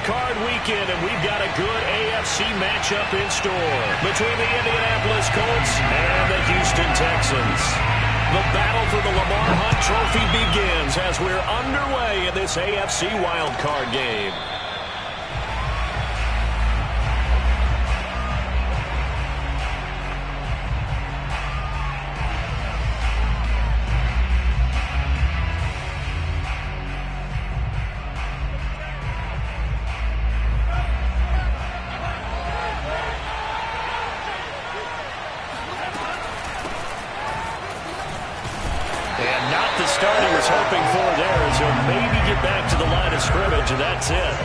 Wildcard weekend, and we've got a good AFC matchup in store between the Indianapolis Colts and the Houston Texans. The battle for the Lamar Hunt Trophy begins as we're underway in this AFC Wildcard game. Hoping for there as he'll maybe get back to the line of scrimmage, and that's it.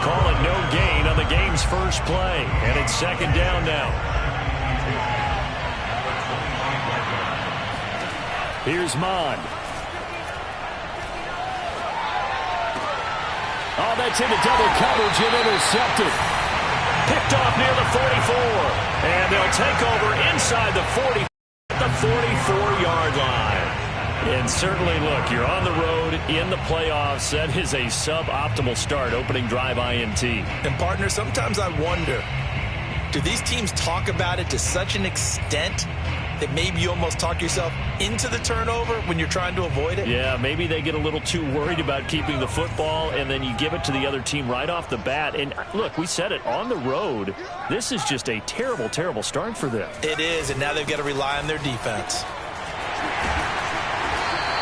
Call it no gain on the game's first play, and it's second down now. Here's Mond. Oh, that's into double coverage and intercepted. Picked off near the 44, and they'll take over inside the 40 at the 44-yard line. And certainly, look, you're on the road in the playoffs. That is a suboptimal start, opening drive INT. And, partner, sometimes I wonder, do these teams talk about it to such an extent that maybe you almost talk yourself into the turnover when you're trying to avoid it? Yeah, maybe they get a little too worried about keeping the football, and then you give it to the other team right off the bat. And, look, we said it, on the road, this is just a terrible, terrible start for them. It is, and now they've got to rely on their defense.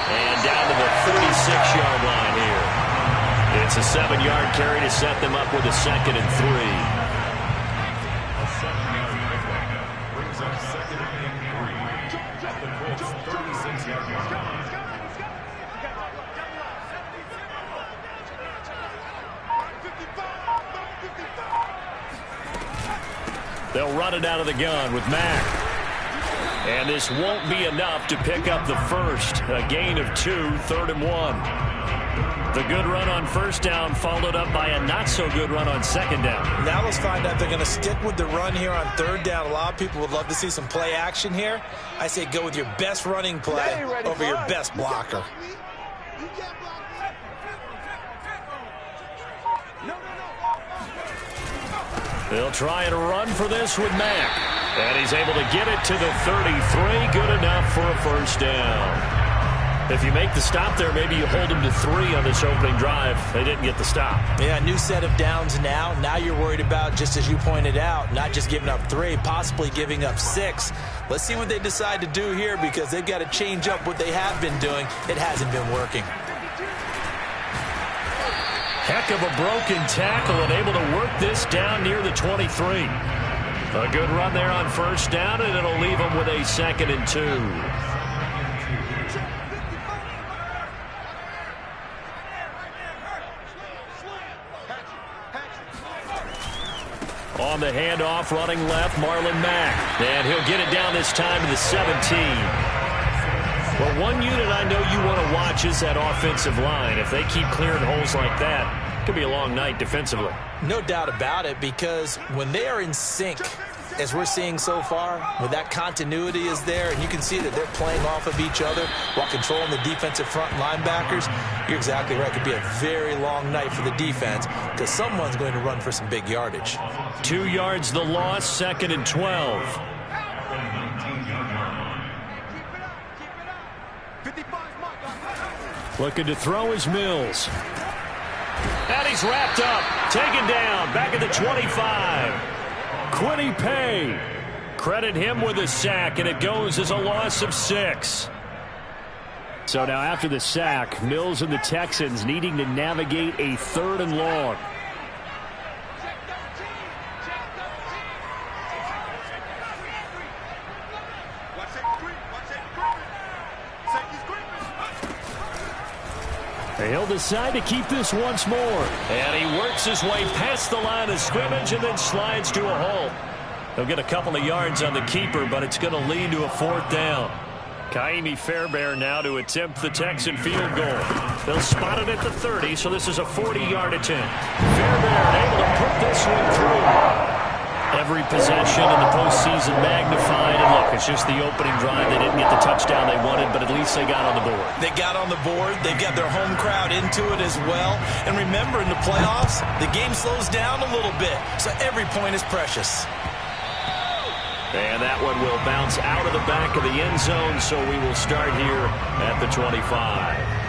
And down to the 46-yard line here. It's a 7-yard carry to set them up with a 2nd and 3. Brings up 2nd and 3 at the Colts 36-yard line. They'll run it out of the gun with Mack. And this won't be enough to pick up the first. A gain of 2, 3rd and 1. The good run on first down followed up by a not-so-good run on second down. Now let's find out if they're going to stick with the run here on 3rd down. A lot of people would love to see some play action here. I say go with your best running play over your best blocker. They'll try and run for this with Mack. And he's able to get it to the 33. Good enough for a first down. If you make the stop there, maybe you hold them to 3 on this opening drive. They didn't get the stop. Yeah, new set of downs now. Now you're worried about, just as you pointed out, not just giving up 3, possibly giving up 6. Let's see what they decide to do here, because they've got to change up what they have been doing. It hasn't been working. Heck of a broken tackle and able to work this down near the 23. A good run there on first down, and it'll leave them with a 2nd and 2. On the handoff, running left, Marlon Mack. And he'll get it down this time to the 17. Well, one unit I know you want to watch is that offensive line. If they keep clearing holes like that, it could be a long night defensively. No doubt about it, because when they are in sync, as we're seeing so far, when that continuity is there, and you can see that they're playing off of each other while controlling the defensive front linebackers, you're exactly right. It could be a very long night for the defense, because someone's going to run for some big yardage. 2 yards the loss, 2nd and 12. Looking to throw is Mills. And he's wrapped up, taken down, back at the 25. Quiddy Pay. Credit him with a sack, and it goes as a loss of 6. So now after the sack, Mills and the Texans needing to navigate a 3rd and long. He'll decide to keep this once more. And he works his way past the line of scrimmage and then slides to a halt. They'll get a couple of yards on the keeper, but it's going to lead to a 4th down. Kaimi Fairbairn now to attempt the Texan field goal. They'll spot it at the 30, so this is a 40-yard attempt. Fairbairn able to put this one through. Every possession in the postseason magnified. And look, it's just the opening drive. They didn't get the touchdown they wanted, but at least they got on the board. They got on the board. They got their home crowd into it as well. And remember, in the playoffs, the game slows down a little bit, so every point is precious. And that one will bounce out of the back of the end zone, so we will start here at the 25.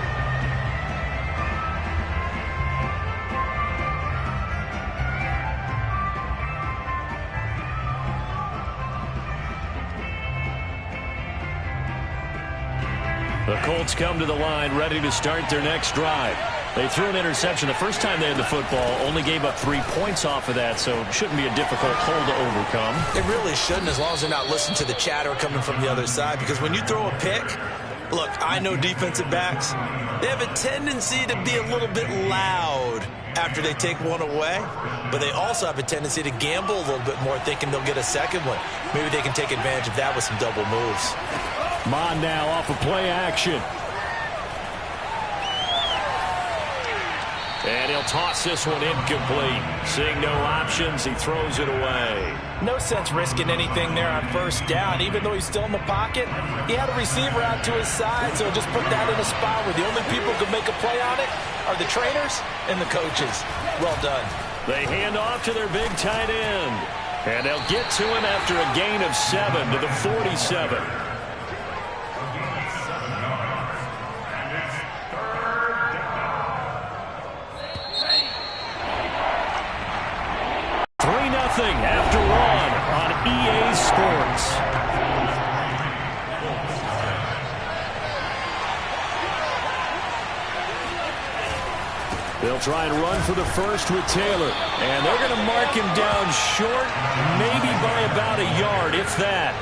The Colts come to the line ready to start their next drive. They threw an interception the first time they had the football, only gave up 3 points off of that, so it shouldn't be a difficult hole to overcome. It really shouldn't, as long as they're not listening to the chatter coming from the other side, because when you throw a pick, look, I know defensive backs, they have a tendency to be a little bit loud after they take one away, but they also have a tendency to gamble a little bit more, thinking they'll get a second one. Maybe they can take advantage of that with some double moves. Mon now off of play action. And he'll toss this one incomplete. Seeing no options, he throws it away. No sense risking anything there on first down. Even though he's still in the pocket, he had a receiver out to his side, so just put that in a spot where the only people who can make a play on it are the trainers and the coaches. Well done. They hand off to their big tight end. And they'll get to him after a gain of 7 to the 47. After one on EA Sports. They'll try and run for the first with Taylor. And they're going to mark him down short, maybe by about a yard, if that.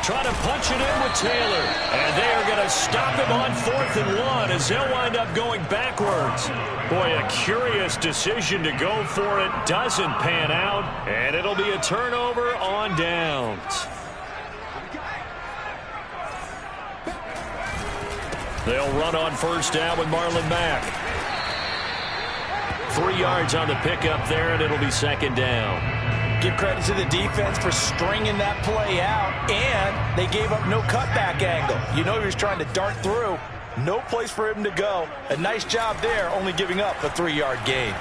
Try to punch it in with Taylor. And they are going to stop him on 4th and 1 as they'll wind up going backwards. Boy, a curious decision to go for it. Doesn't pan out. And it'll be a turnover on downs. They'll run on first down with Marlon Mack. 3 yards on the pickup there, and it'll be 2nd down. Give credit to the defense for stringing that play out, and they gave up no cutback angle. You know he was trying to dart through. No place for him to go. A nice job there, only giving up a 3-yard gain.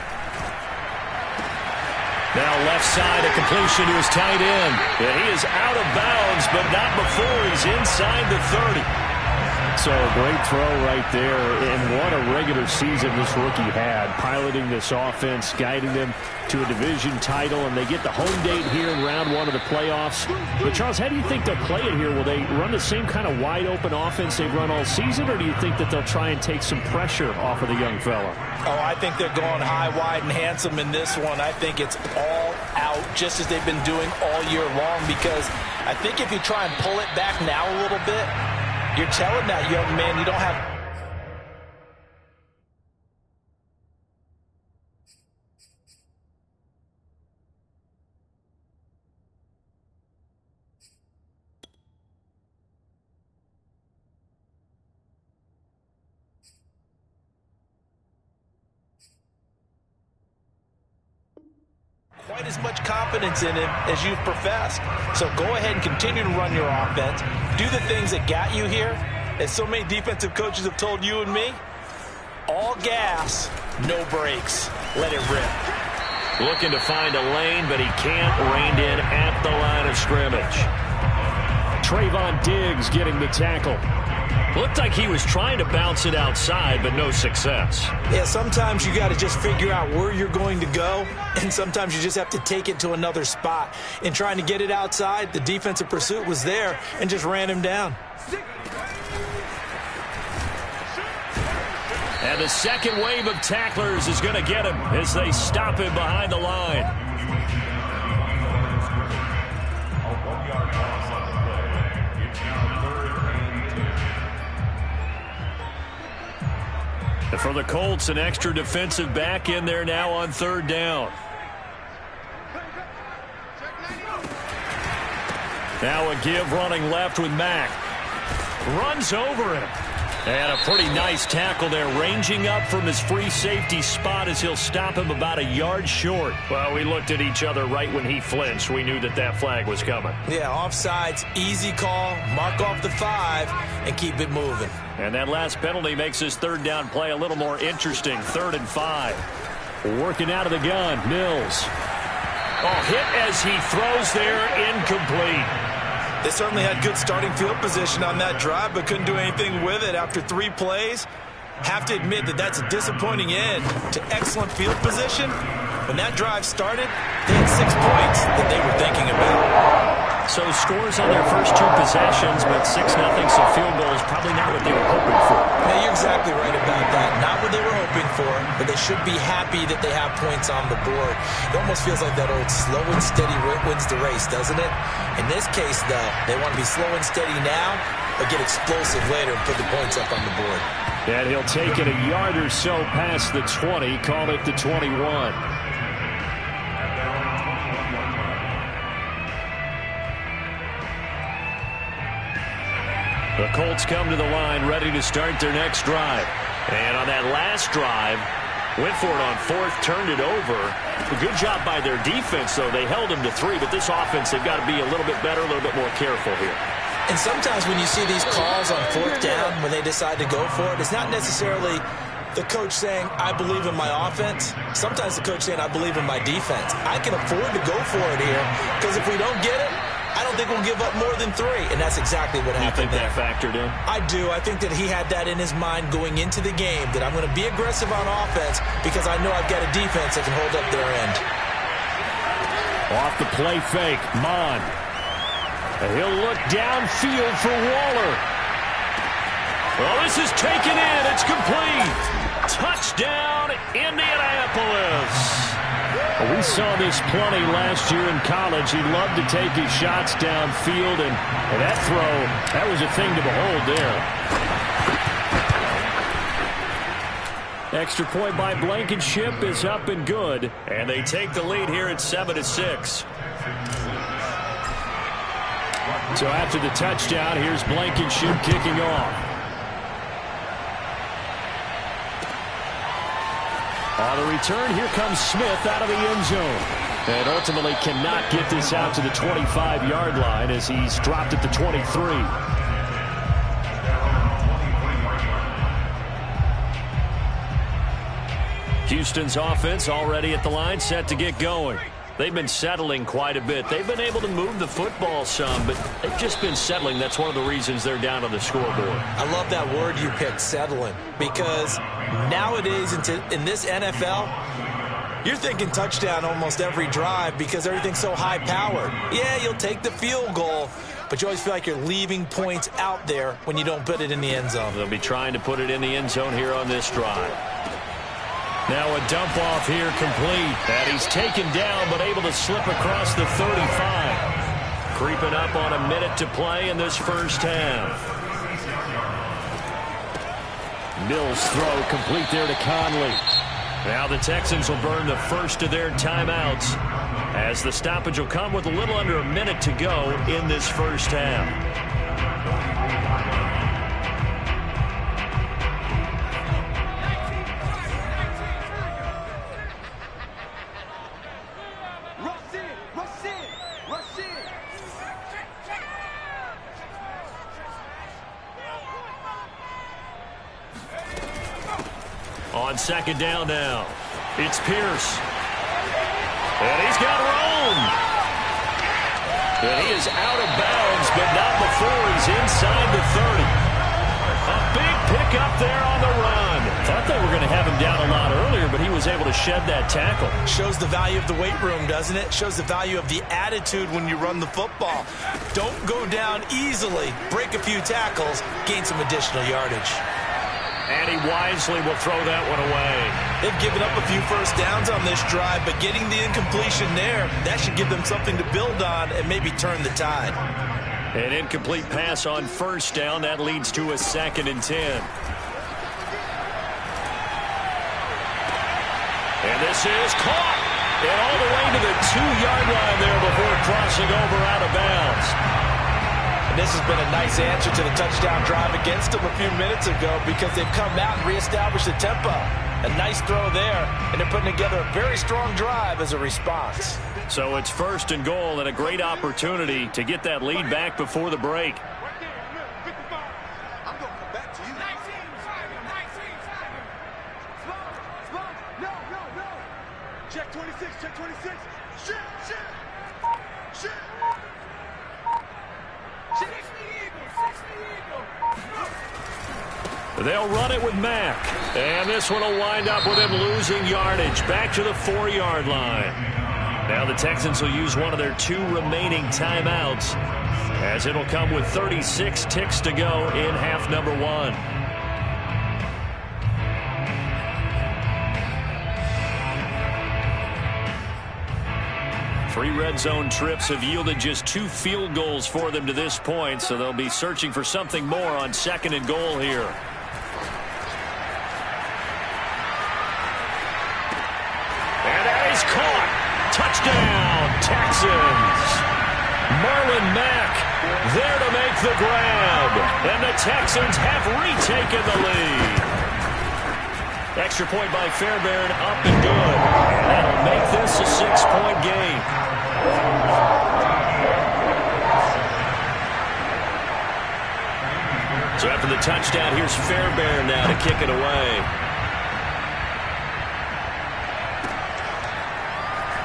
Now left side, a completion to his tight end. And he is out of bounds, but not before he's inside the 30. So a great throw right there, and what a regular season this rookie had, piloting this offense, guiding them to a division title, and they get the home date here in round 1 of the playoffs. But Charles, how do you think they'll play it here? Will they run the same kind of wide-open offense they've run all season, or do you think that they'll try and take some pressure off of the young fella? Oh, I think they're going high, wide, and handsome in this one. I think it's all out, just as they've been doing all year long, because I think if you try and pull it back now a little bit, you're telling that young man you don't have... quite as much confidence in him as you've professed. So go ahead and continue to run your offense. Do the things that got you here. As so many defensive coaches have told you and me, all gas, no brakes. Let it rip. Looking to find a lane, but he can't. Reined in at the line of scrimmage. Trayvon Diggs getting the tackle. Looked like he was trying to bounce it outside, but no success. Yeah, sometimes you got to just figure out where you're going to go, and sometimes you just have to take it to another spot. In trying to get it outside, the defensive pursuit was there and just ran him down. And the second wave of tacklers is going to get him as they stop him behind the line. And for the Colts, an extra defensive back in there now on 3rd down. Now a give running left with Mack. Runs over him. And a pretty nice tackle there, ranging up from his free safety spot as he'll stop him about a yard short. Well, we looked at each other right when he flinched. We knew that that flag was coming. Yeah, offsides, easy call, mark off the 5, and keep it moving. And that last penalty makes his third down play a little more interesting. 3rd and 5. Working out of the gun, Mills. Oh, hit as he throws there, incomplete. They certainly had good starting field position on that drive, but couldn't do anything with it after 3 plays. Have to admit that that's a disappointing end to excellent field position. When that drive started, they had 6 points that they were thinking about. So scores on their first 2 possessions, but 6-0, so field goal is probably not what they were hoping for. Yeah, you're exactly right about that. Not what they were hoping for, but they should be happy that they have points on the board. It almost feels like that old slow and steady wins the race, doesn't it? In this case, though, they want to be slow and steady now, but get explosive later and put the points up on the board. And he'll take it a yard or so past the 20, call it the 21. The Colts come to the line, ready to start their next drive. And on that last drive, went for it on 4th, turned it over. A good job by their defense, though. They held them to 3, but this offense, they've got to be a little bit better, a little bit more careful here. And sometimes when you see these calls on 4th down, when they decide to go for it, it's not necessarily the coach saying, I believe in my offense. Sometimes the coach saying, I believe in my defense. I can afford to go for it here, because if we don't get it, I don't think we'll give up more than 3, and that's exactly what happened there. You think that factored in? I do. I think that he had that in his mind going into the game, that I'm going to be aggressive on offense because I know I've got a defense that can hold up their end. Off the play fake, Mon. And he'll look downfield for Waller. Well, this is taken in. It's complete. Touchdown, Indianapolis. We saw this plenty last year in college. He loved to take his shots downfield, and that throw, that was a thing to behold there. Extra point by Blankenship is up and good, and they take the lead here at 7-6. So after the touchdown, here's Blankenship kicking off. On the return, here comes Smith out of the end zone. And ultimately cannot get this out to the 25-yard line as he's dropped at the 23. Houston's offense already at the line, set to get going. They've been settling quite a bit. They've been able to move the football some, but they've just been settling. That's one of the reasons they're down on the scoreboard. I love that word you picked, settling, because nowadays in this NFL, you're thinking touchdown almost every drive because everything's so high-powered. Yeah, you'll take the field goal, but you always feel like you're leaving points out there when you don't put it in the end zone. They'll be trying to put it in the end zone here on this drive. Now a dump off here complete. And he's taken down but able to slip across the 35. Creeping up on a minute to play in this first half. Mills throw complete there to Conley. Now the Texans will burn the first of their timeouts as the stoppage will come with a little under a minute to go in this first half. On second down now, it's Pierce. And he's got room. And he is out of bounds, but not before he's inside the 30. A big pickup there on the run. Thought they were going to have him down a lot earlier, but he was able to shed that tackle. Shows the value of the weight room, doesn't it? Shows the value of the attitude when you run the football. Don't go down easily. Break a few tackles, gain some additional yardage. And he wisely will throw that one away. They've given up a few first downs on this drive, but getting the incompletion there, that should give them something to build on and maybe turn the tide. An incomplete pass on first down. That leads to a 2nd and 10. And this is caught. And all the way to the 2-yard line there before crossing over out of bounds. And this has been a nice answer to the touchdown drive against them a few minutes ago because they've come out and reestablished the tempo. A nice throw there, and they're putting together a very strong drive as a response. So it's 1st and goal and a great opportunity to get that lead back before the break. Check 26, check 26. Shit. They'll run it with Mack. And this one will wind up with him losing yardage back to the 4-yard line. Now the Texans will use one of their 2 remaining timeouts as it'll come with 36 ticks to go in half number 1. Three red zone trips have yielded just 2 field goals for them to this point, so they'll be searching for something more on 2nd and goal here. And that is caught. Touchdown, Texans. Marlon Mack there to make the grab. And the Texans have retaken the lead. Extra point by Fairbairn, up and good. And that'll make this a 6-point game. So after the touchdown, here's Fairbairn now to kick it away.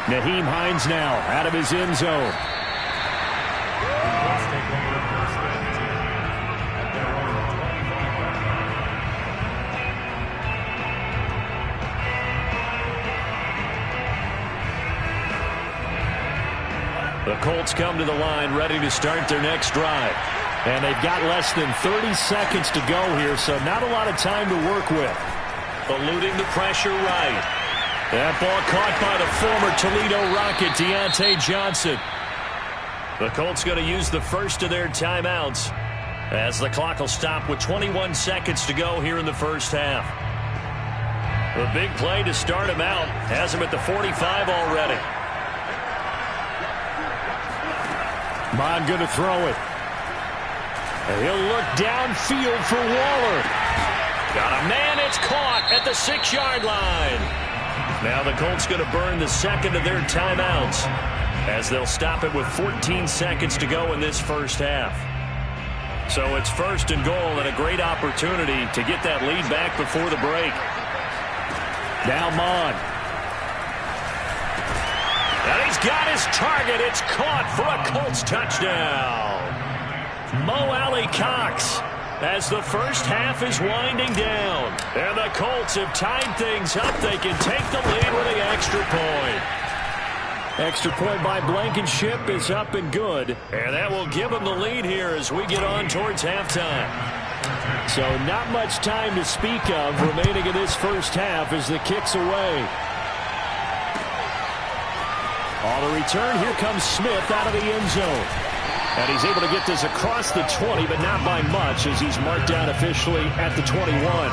Nyheim Hines now out of his end zone. The Colts come to the line ready to start their next drive. And they've got less than 30 seconds to go here, so not a lot of time to work with. Eluding the pressure right. That ball caught by the former Toledo Rocket, Deontay Johnson. The Colts going to use the first of their timeouts as the clock will stop with 21 seconds to go here in the first half. The big play to start him out has him at the 45 already. Mon going to throw it. And he'll look downfield for Waller. Got a man, it's caught at the 6-yard line. Now the Colts going to burn the second of their timeouts as they'll stop it with 14 seconds to go in this first half. So it's 1st and goal and a great opportunity to get that lead back before the break. Now Mon. And he's got his target. It's caught for a Colts touchdown. Mo Alley-Cox as the first half is winding down. And the Colts have tied things up. They can take the lead with an extra point. Extra point by Blankenship is up and good. And that will give them the lead here as we get on towards halftime. So not much time to speak of remaining in this first half as the kick's away. On the return, here comes Smith out of the end zone. And he's able to get this across the 20, but not by much as he's marked down officially at the 21.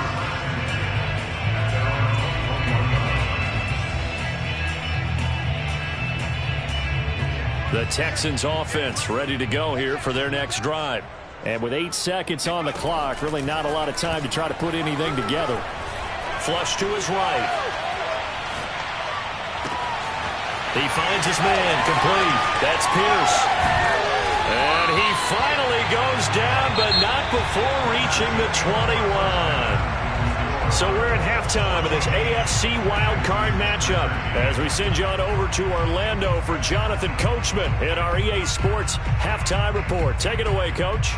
The Texans offense ready to go here for their next drive. And with 8 seconds on the clock, really not a lot of time to try to put anything together. Flush to his right. He finds his man, complete. That's Pierce. And he finally goes down, but not before reaching the 21. So we're at halftime of this AFC Wildcard matchup as we send you on over to Orlando for Jonathan Coachman in our EA Sports Halftime Report. Take it away, Coach.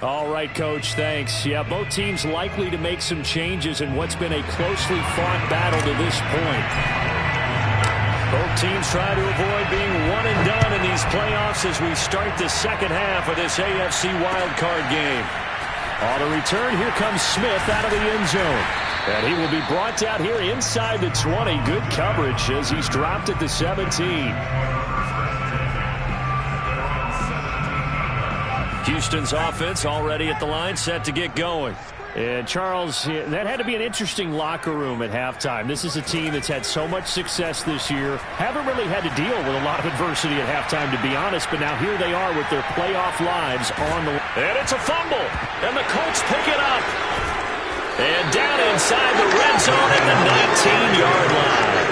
All right, Coach, thanks. Yeah, both teams likely to make some changes in what's been a closely fought battle to this point. Both teams try to avoid being one and done in these playoffs as we start the second half of this AFC wildcard game. On the return, here comes Smith out of the end zone. And he will be brought down here inside the 20. Good coverage as he's dropped at the 17. Houston's offense already at the line, set to get going. And Charles, that had to be an interesting locker room at halftime. This is a team that's had so much success this year. Haven't really had to deal with a lot of adversity at halftime, to be honest. But now here they are with their playoff lives on the line. And it's a fumble. And the Colts pick it up. And down inside the red zone at the 19-yard line.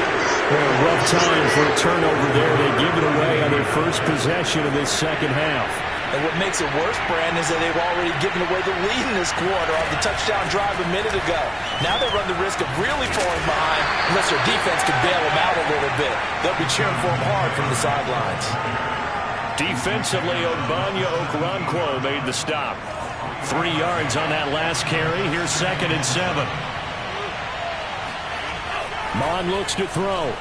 Well, a rough time for a turnover there. They give it away on their first possession of this second half. And what makes it worse, Brandon, is that they've already given away the lead in this quarter on the touchdown drive a minute ago. Now they run the risk of really falling behind unless their defense can bail them out a little bit. They'll be cheering for them hard from the sidelines. Defensively, Ogbanya Okoronkwo made the stop. 3 yards on that last carry. Here's 2nd and 7. Mon looks to throw.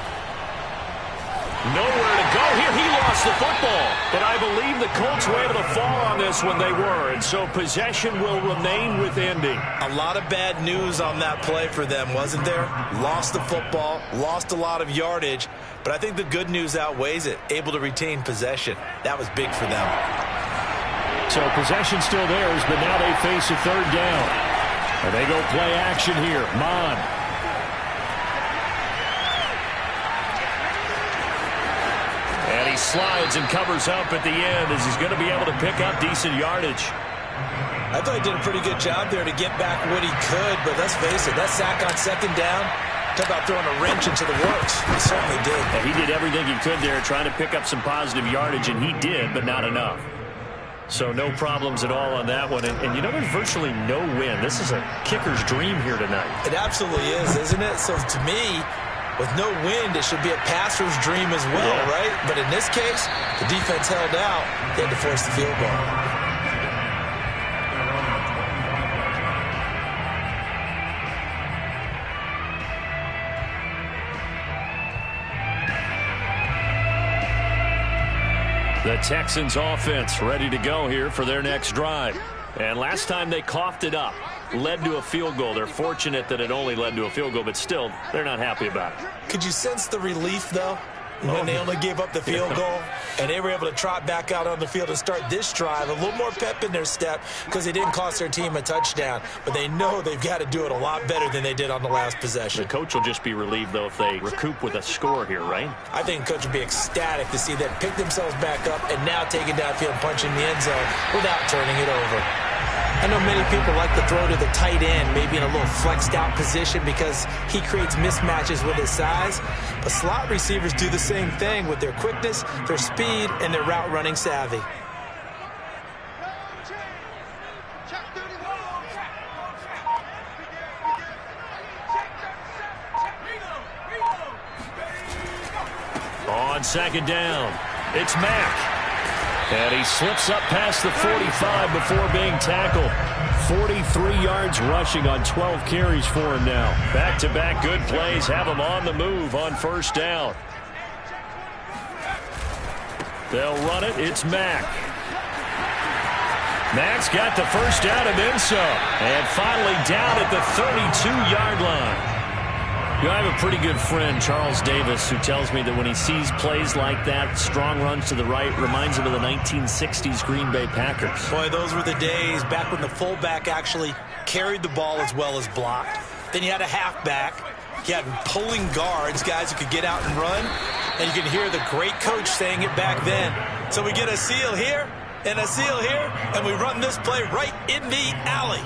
Nowhere to go here. He lost the football. But I believe the Colts were able to fall on this when they were. And so possession will remain with Indy. A lot of bad news on that play for them, wasn't there? Lost the football, lost a lot of yardage. But I think the good news outweighs it. Able to retain possession. That was big for them. So possession still theirs, but now they face a 3rd down. And they go play action here. Mon. And he slides and covers up at the end as he's going to be able to pick up decent yardage. I thought he did a pretty good job there to get back what he could, but let's face it, that sack on 2nd down, talk about throwing a wrench into the works. He certainly did. And he did everything he could there trying to pick up some positive yardage, and he did, but not enough. So no problems at all on that one. And you know, there's virtually no win. This is a kicker's dream here tonight. It absolutely is, isn't it? So to me, with no wind, it should be a passer's dream as well, right? But in this case, the defense held out. They had to force the field goal. The Texans offense ready to go here for their next drive. And last time they coughed it up, led to a field goal. They're fortunate that it only led to a field goal, but still, they're not happy about it. Could you sense the relief, though, when they only gave up the field goal and they were able to trot back out on the field and start this drive? A little more pep in their step because they didn't cost their team a touchdown, but they know they've got to do it a lot better than they did on the last possession. The coach will just be relieved, though, if they recoup with a score here, right? I think the coach would be ecstatic to see them pick themselves back up and now take it downfield and punch in the end zone without turning it over. I know many people like to throw to the tight end, maybe in a little flexed out position because he creates mismatches with his size. But slot receivers do the same thing with their quickness, their speed, and their route running savvy. On 2nd down, it's Mack. And he slips up past the 45 before being tackled. 43 yards rushing on 12 carries for him now. Back-to-back good plays have him on the move on 1st down. They'll run it. It's Mack. Mack's got the 1st down and then some. And finally down at the 32-yard line. You know, I have a pretty good friend, Charles Davis, who tells me that when he sees plays like that, strong runs to the right, reminds him of the 1960s Green Bay Packers. Boy, those were the days back when the fullback actually carried the ball as well as blocked. Then you had a halfback. You had pulling guards, guys who could get out and run. And you can hear the great coach saying it back then. So we get a seal here and a seal here, and we run this play right in the alley.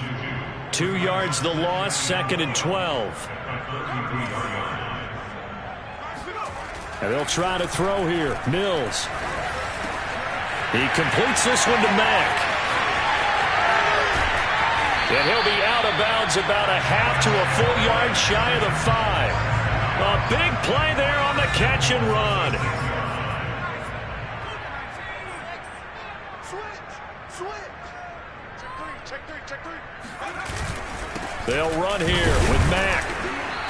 2 yards the loss, 2nd and 12. And they'll try to throw here. Mills. He completes this one to Mack. And he'll be out of bounds about a half to a full yard shy of the 5. A big play there on the catch and run. They'll run here with Mack.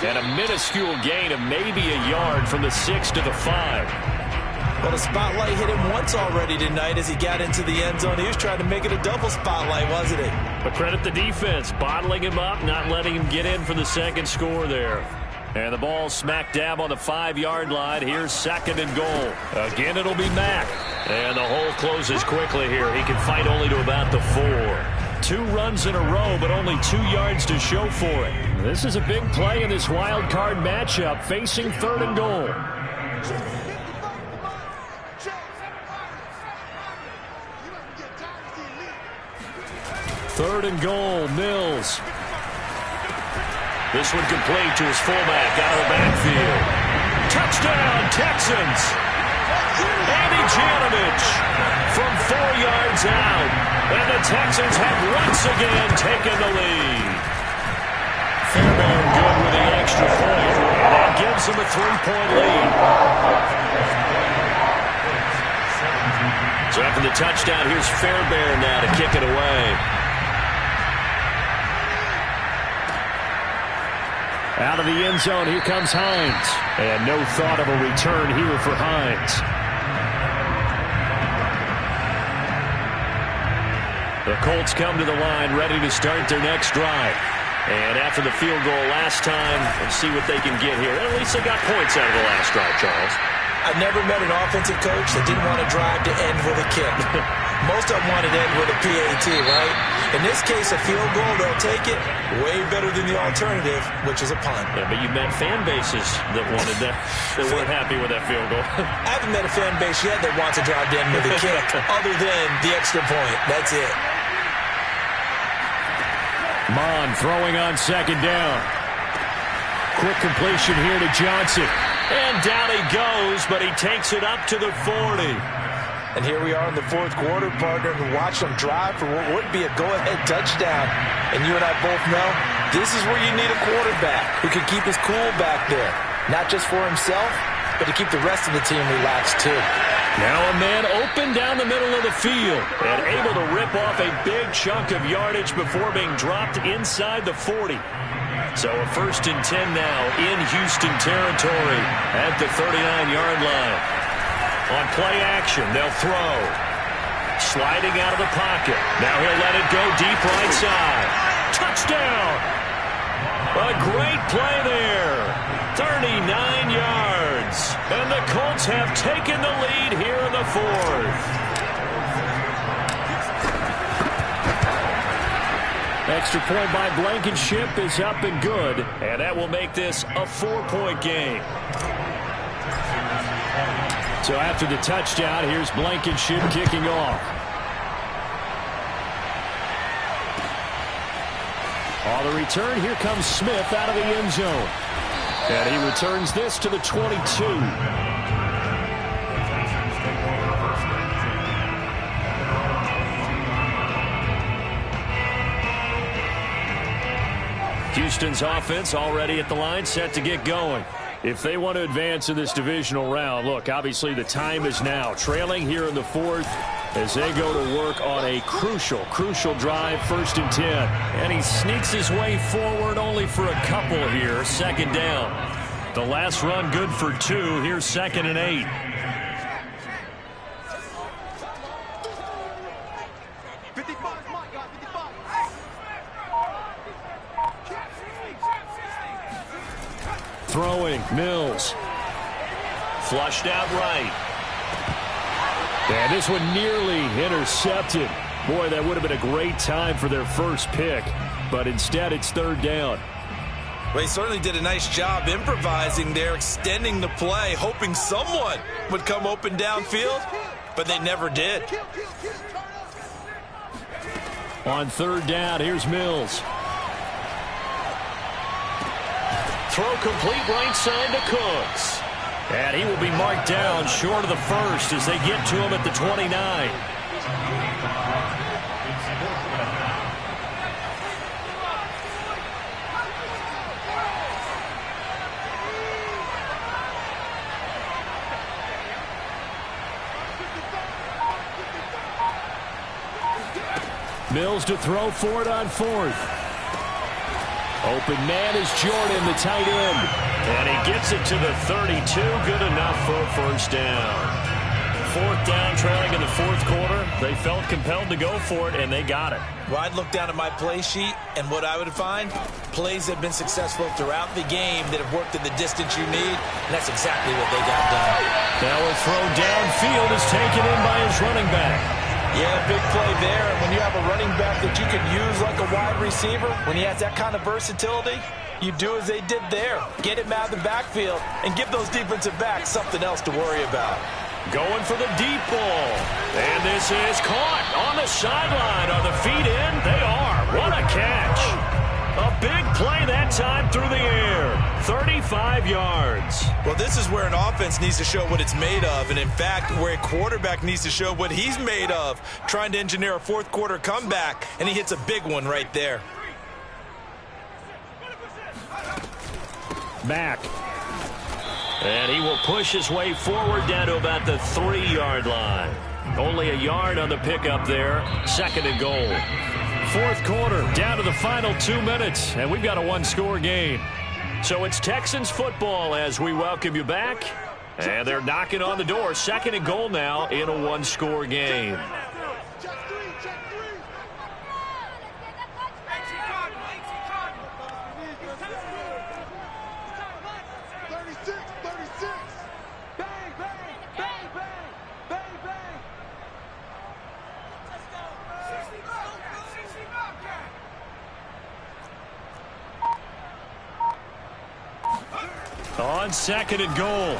And a minuscule gain of maybe a yard from the 6 to the 5. Well, the spotlight hit him once already tonight as he got into the end zone. He was trying to make it a double spotlight, wasn't he? But credit the defense, bottling him up, not letting him get in for the 2nd score there. And the ball smack dab on the 5-yard line. Here's 2nd and goal. Again, it'll be Mack. And the hole closes quickly here. He can fight only to about the 4. 2 runs in a row, but only 2 yards to show for it. This is a big play in this wild card matchup, facing 3rd and goal. Third and goal, Mills. This one complete to his fullback out of the backfield. Touchdown, Texans. Alex-Javon from 4 yards out. And the Texans have once again taken the lead. Fairbairn good with the extra point. And that gives them a 3-point lead. So after the touchdown, here's Fairbairn now to kick it away. Out of the end zone, here comes Hines. And no thought of a return here for Hines. The Colts come to the line, ready to start their next drive. And after the field goal last time, let's see what they can get here. At least they got points out of the last drive, Charles. I've never met an offensive coach that didn't want to drive to end with a kick. Most of them wanted to end with a PAT, right? In this case, a field goal, they'll take it. Way better than the alternative, which is a punt. Yeah, but you met fan bases that wanted that, that weren't happy with that field goal. I haven't met a fan base yet that wants to drive to end with a kick, other than the extra point. That's it. Mon throwing on 2nd down. Quick completion here to Johnson. And down he goes, but he takes it up to the 40. And here we are in the 4th quarter, partner, and watch them drive for what would be a go-ahead touchdown. And you and I both know this is where you need a quarterback who can keep his cool back there. Not just for himself, but to keep the rest of the team relaxed too. Now a man open down the middle of the field and able to rip off a big chunk of yardage before being dropped inside the 40. So a 1st and 10 now in Houston territory at the 39-yard line. On play action, they'll throw. Sliding out of the pocket. Now he'll let it go deep right side. Touchdown! A great play there. 39 yards. And the Colts have taken the lead here in the 4th. Extra point by Blankenship is up and good. And that will make this a 4-point game. So after the touchdown, here's Blankenship kicking off. On the return, here comes Smith out of the end zone. And he returns this to the 22. Houston's offense already at the line, set to get going. If they want to advance in this divisional round, look, obviously the time is now. Trailing here in the 4th as they go to work on a crucial drive, 1st and 10. And he sneaks his way forward only for a couple here, 2nd down. The last run good for 2. Here's 2nd and 8. Throwing, Mills. Flushed out right. And this one nearly intercepted. Boy, that would have been a great time for their first pick. But instead, it's 3rd down. Well, he certainly did a nice job improvising there, extending the play, hoping someone would come open downfield, but they never did. On 3rd down, here's Mills. Throw complete right side to Cooks. And he will be marked down short of the 1st as they get to him at the 29. Mills to throw for it on 4th. Open man is Jordan, the tight end. And he gets it to the 32. Good enough for a 1st down. 4th down, trailing in the 4th quarter. They felt compelled to go for it, and they got it. Well, I'd look down at my play sheet, and what I would find, plays that have been successful throughout the game that have worked in the distance you need, and that's exactly what they got done. Now a throw downfield is taken in by his running back. Yeah, big play there. And when you have a running back that you can use like a wide receiver, when he has that kind of versatility, you do as they did there. Get him out of the backfield and give those defensive backs something else to worry about. Going for the deep ball. And this is caught on the sideline. Are the feet in? They are. What a catch. A big play that time through the air. 35 yards. Well, this is where an offense needs to show what it's made of. And, in fact, where a quarterback needs to show what he's made of. Trying to engineer a fourth-quarter comeback, and he hits a big one right there. Back. And he will push his way forward down to about the 3-yard line. Only a yard on the pickup there. 2nd and goal. Fourth quarter, down to the final 2 minutes, and we've got a one-score game. So it's Texans football as we welcome you back. And they're knocking on the door. 2nd and goal now in a one-score game. On 2nd and goal,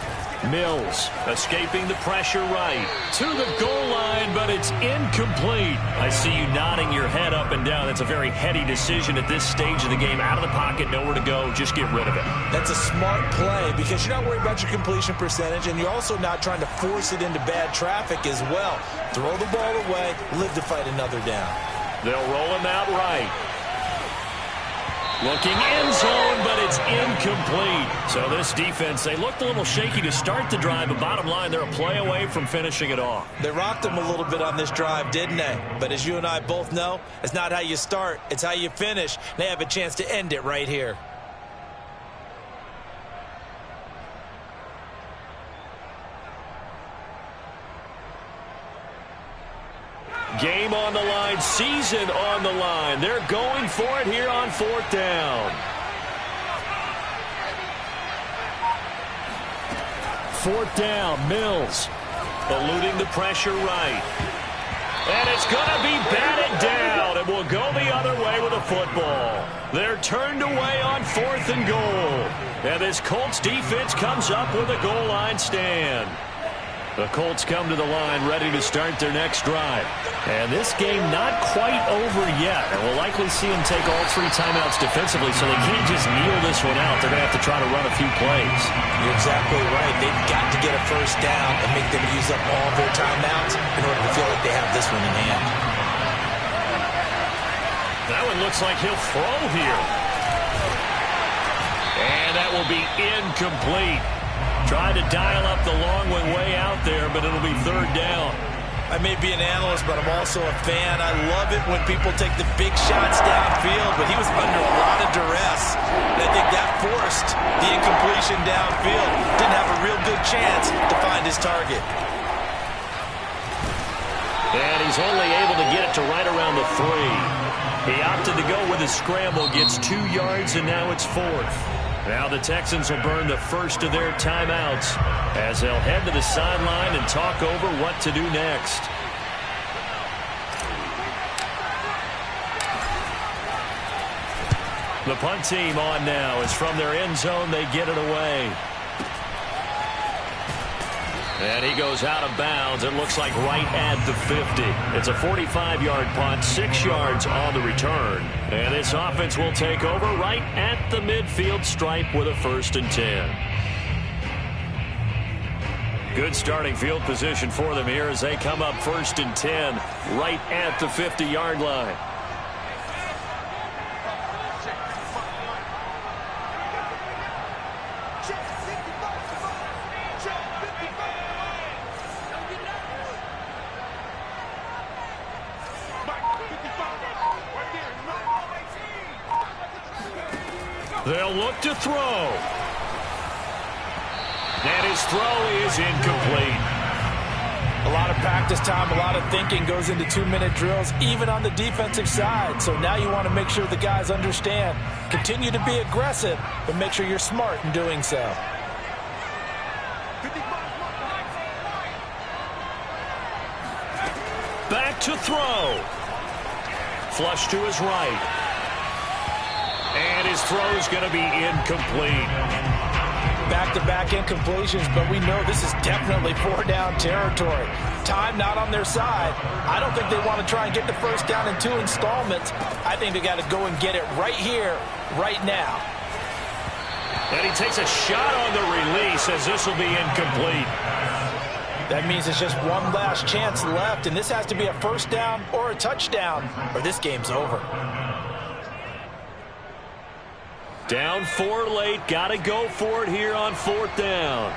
Mills escaping the pressure right to the goal line, but it's incomplete. I see you nodding your head up and down. That's a very heady decision at this stage of the game. Out of the pocket, nowhere to go. Just get rid of it. That's a smart play because you're not worried about your completion percentage, and you're also not trying to force it into bad traffic as well. Throw the ball away, live to fight another down. They'll roll him out right. Looking end zone, but it's incomplete. So this defense, they looked a little shaky to start the drive, but bottom line, they're a play away from finishing it off. They rocked them a little bit on this drive, didn't they? But as you and I both know, it's not how you start, it's how you finish. They have a chance to end it right here. Game on the line, season on the line. They're going for it here on 4th down. 4th down, Mills eluding the pressure right. And it's going to be batted down. It will go the other way with a football. They're turned away on 4th and goal. And this Colts defense comes up with a goal line stand. The Colts come to the line ready to start their next drive. And this game not quite over yet. And we'll likely see them take all 3 timeouts defensively, so they can't just kneel this one out. They're going to have to try to run a few plays. You're exactly right. They've got to get a first down and make them use up all their timeouts in order to feel like they have this one in hand. That one looks like he'll throw here. And that will be incomplete. Tried to dial up the long one way out there, but it'll be 3rd down. I may be an analyst, but I'm also a fan. I love it when people take the big shots downfield, but he was under a lot of duress. And I think that forced the incompletion downfield. Didn't have a real good chance to find his target. And he's only able to get it to right around the 3. He opted to go with a scramble, gets 2 yards, and now it's 4th. Now the Texans will burn the first of their timeouts as they'll head to the sideline and talk over what to do next. The punt team on now is from their end zone. They get it away. And he goes out of bounds. It looks like right at the 50. It's a 45-yard punt, 6 yards on the return. And this offense will take over right at the midfield stripe with a 1st and 10. Good starting field position for them here as they come up 1st and 10 right at the 50-yard line. They'll look to throw. And his throw is incomplete. A lot of practice time, a lot of thinking goes into 2-minute drills, even on the defensive side. So now you want to make sure the guys understand. Continue to be aggressive, but make sure you're smart in doing so. Back to throw. Flush to his right. And his throw's going to be incomplete. Back-to-back incompletions, but we know this is definitely four-down territory. Time not on their side. I don't think they want to try and get the first down in 2 installments. I think they got to go and get it right here, right now. And he takes a shot on the release as this will be incomplete. That means it's just one last chance left, and this has to be a first down or a touchdown, or this game's over. Down 4 late. Got to go for it here on 4th down.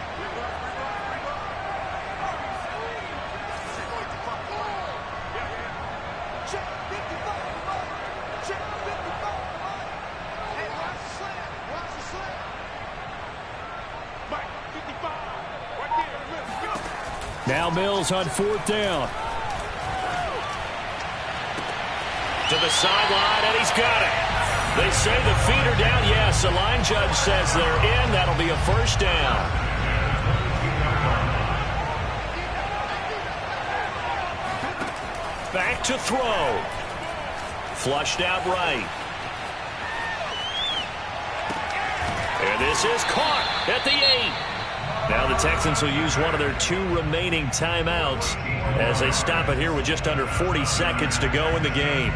Now Mills on 4th down. To the sideline, and he's got it. They say the feet are down. Yes, the line judge says they're in. That'll be a first down. Back to throw. Flushed out right. And this is caught at the 8. Now the Texans will use one of their 2 remaining timeouts as they stop it here with just under 40 seconds to go in the game.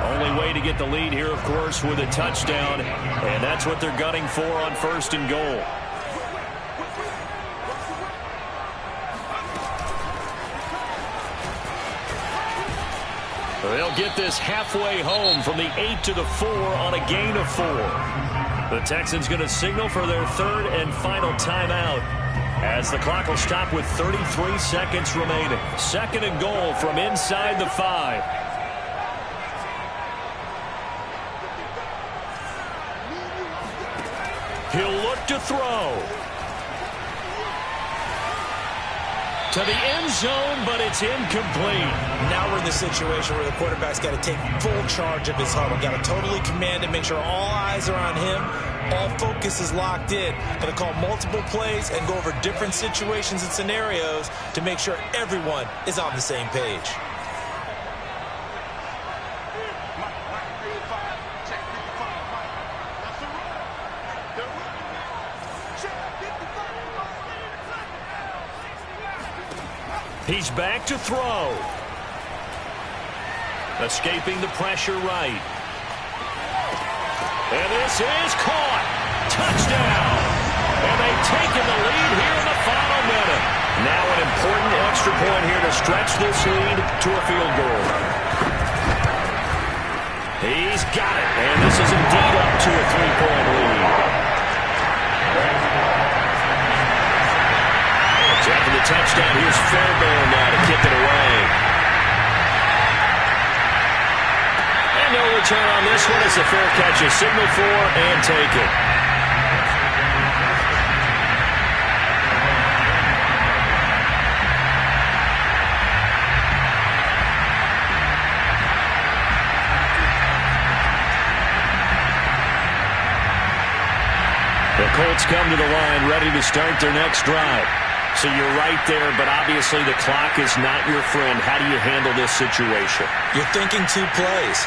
Only way to get the lead here, of course, with a touchdown, and that's what they're gunning for on 1st and goal. They'll get this halfway home from the 8 to the 4 on a gain of 4. The Texans going to signal for their 3rd and final timeout as the clock will stop with 33 seconds remaining. 2nd and goal from inside the 5. He'll look to throw. To the end zone, but it's incomplete. Now we're in the situation where the quarterback's got to take full charge of his huddle. Got to totally command it, make sure all eyes are on him. All focus is locked in. Got to call multiple plays and go over different situations and scenarios to make sure everyone is on the same page. He's back to throw. Escaping the pressure right. And this is caught. Touchdown. And they've taken the lead here in the final minute. Now an important extra point here to stretch this lead to a field goal. He's got it. And this is indeed up to a 3-point lead. After the touchdown, here's Fairbairn now to kick it away. And no return on this one as the fair catch is signaled for and taken. The Colts come to the line ready to start their next drive. So you're right there, but obviously the clock is not your friend. How do you handle this situation? You're thinking 2 plays.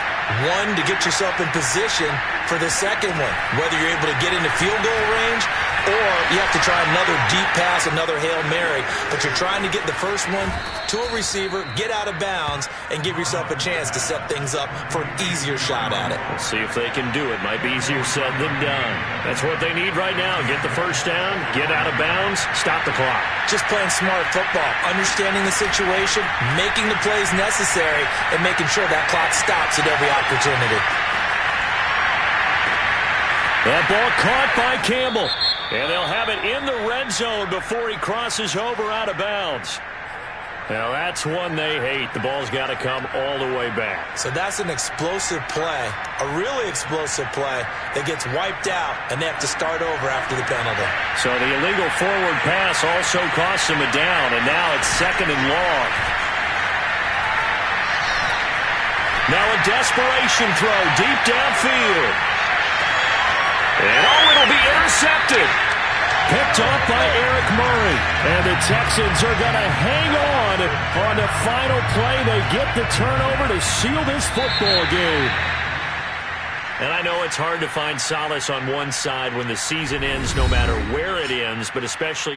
One, to get yourself in position for the second one, whether you're able to get into field goal range or you have to try another deep pass, another Hail Mary. But you're trying to get the first one to a receiver, get out of bounds, and give yourself a chance to set things up for an easier shot at it. We'll see if they can do it. Might be easier said than done. That's what they need right now. Get the first down, get out of bounds, stop the clock. Just playing smart football, understanding the situation, making the plays necessary, and making sure that clock stops at every opportunity. That ball caught by Campbell. And they'll have it in the red zone before he crosses over out of bounds. Now that's one they hate. The ball's got to come all the way back. So that's an explosive play, a really explosive play that gets wiped out, and they have to start over after the penalty. So the illegal forward pass also costs him a down, and now it's 2nd and long. Now a desperation throw deep downfield. And it'll be intercepted. Picked off by Eric Murray. And the Texans are going to hang on the final play. They get the turnover to seal this football game. And I know it's hard to find solace on one side when the season ends, no matter where it ends, but especially